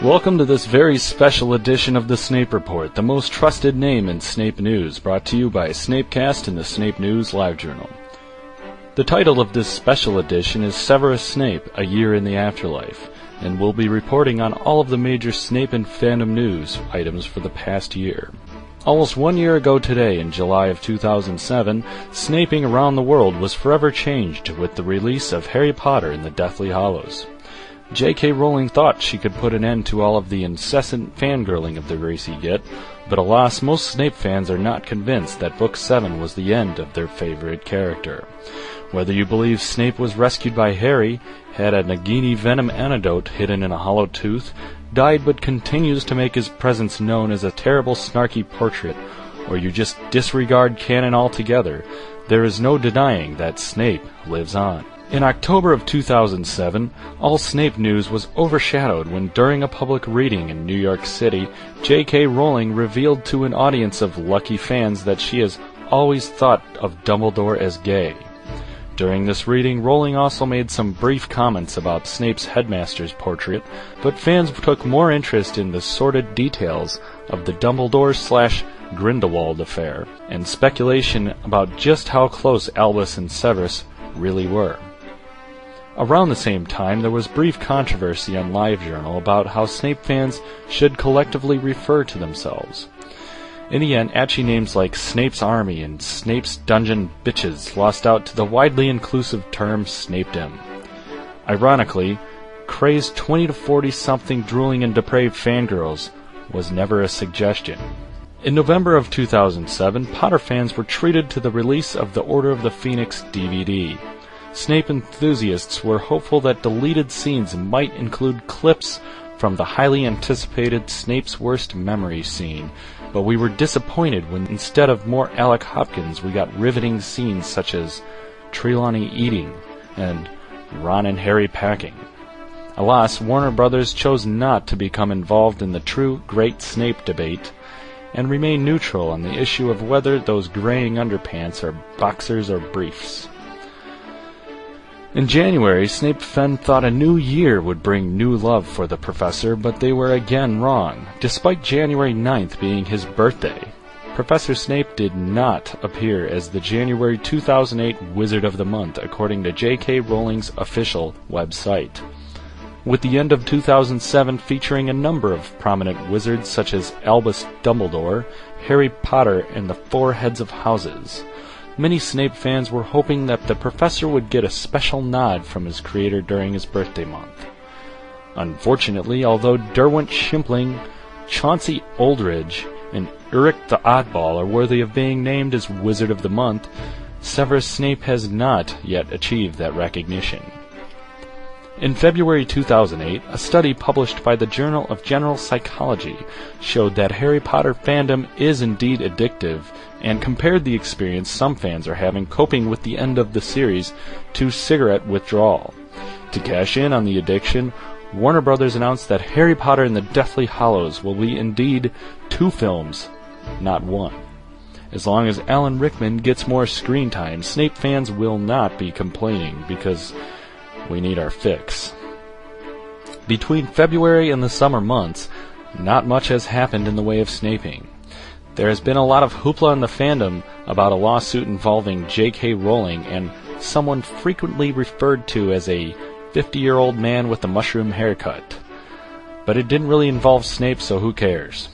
Welcome to this very special edition of the Snape Report, the most trusted name in Snape News, brought to you by Snapecast and the Snape News Live Journal. The title of this special edition is Severus Snape, A Year in the Afterlife, and we'll be reporting on all of the major Snape and fandom news items for the past year. Almost 1 year ago today, in July of 2007, snaping around the world was forever changed with the release of Harry Potter and the Deathly Hallows. J.K. Rowling thought she could put an end to all of the incessant fangirling of the racy Git, but alas, most Snape fans are not convinced that Book 7 was the end of their favorite character. Whether you believe Snape was rescued by Harry, had a Nagini venom antidote hidden in a hollow tooth, died but continues to make his presence known as a terrible snarky portrait, or you just disregard canon altogether, there is no denying that Snape lives on. In October of 2007, all Snape news was overshadowed when during a public reading in New York City, J.K. Rowling revealed to an audience of lucky fans that she has always thought of Dumbledore as gay. During this reading, Rowling also made some brief comments about Snape's headmaster's portrait, but fans took more interest in the sordid details of the Dumbledore/Grindelwald affair, and speculation about just how close Albus and Severus really were. Around the same time, there was brief controversy on LiveJournal about how Snape fans should collectively refer to themselves. In the end, catchy names like Snape's Army and Snape's Dungeon Bitches lost out to the widely inclusive term Snapedom. Ironically, crazed 20 to 40-something drooling and depraved fangirls was never a suggestion. In November of 2007, Potter fans were treated to the release of the Order of the Phoenix DVD. Snape enthusiasts were hopeful that deleted scenes might include clips from the highly anticipated Snape's Worst Memory scene, but we were disappointed when instead of more Alec Hopkins we got riveting scenes such as Trelawney eating and Ron and Harry packing. Alas, Warner Brothers chose not to become involved in the true Great Snape debate and remain neutral on the issue of whether those graying underpants are boxers or briefs. In January, Snape fan thought a new year would bring new love for the professor, but they were again wrong, despite January 9th being his birthday. Professor Snape did not appear as the January 2008 Wizard of the Month, according to J.K. Rowling's official website, with the end of 2007 featuring a number of prominent wizards such as Albus Dumbledore, Harry Potter, and the Four Heads of Houses. Many Snape fans were hoping that the professor would get a special nod from his creator during his birthday month. Unfortunately, although Derwent Shimpling, Chauncey Oldridge, and Eric the Oddball are worthy of being named as Wizard of the Month, Severus Snape has not yet achieved that recognition. In February 2008, a study published by the Journal of General Psychology showed that Harry Potter fandom is indeed addictive, and compared the experience some fans are having coping with the end of the series to cigarette withdrawal. To cash in on the addiction, Warner Brothers announced that Harry Potter and the Deathly Hallows will be indeed 2 films, not 1. As long as Alan Rickman gets more screen time, Snape fans will not be complaining, because we need our fix. Between February and the summer months, not much has happened in the way of snaping. There has been a lot of hoopla in the fandom about a lawsuit involving J.K. Rowling and someone frequently referred to as a 50-year-old man with a mushroom haircut. But it didn't really involve Snape, so who cares?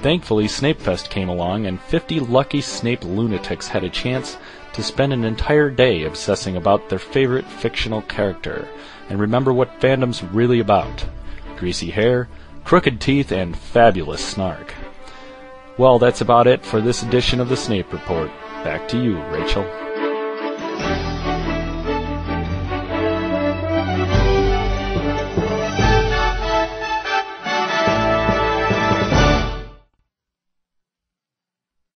Thankfully, Snapefest came along, and 50 lucky Snape lunatics had a chance to spend an entire day obsessing about their favorite fictional character, and remember what fandom's really about: greasy hair, crooked teeth, and fabulous snark. Well, that's about it for this edition of the Snape Report. Back to you, Rachel.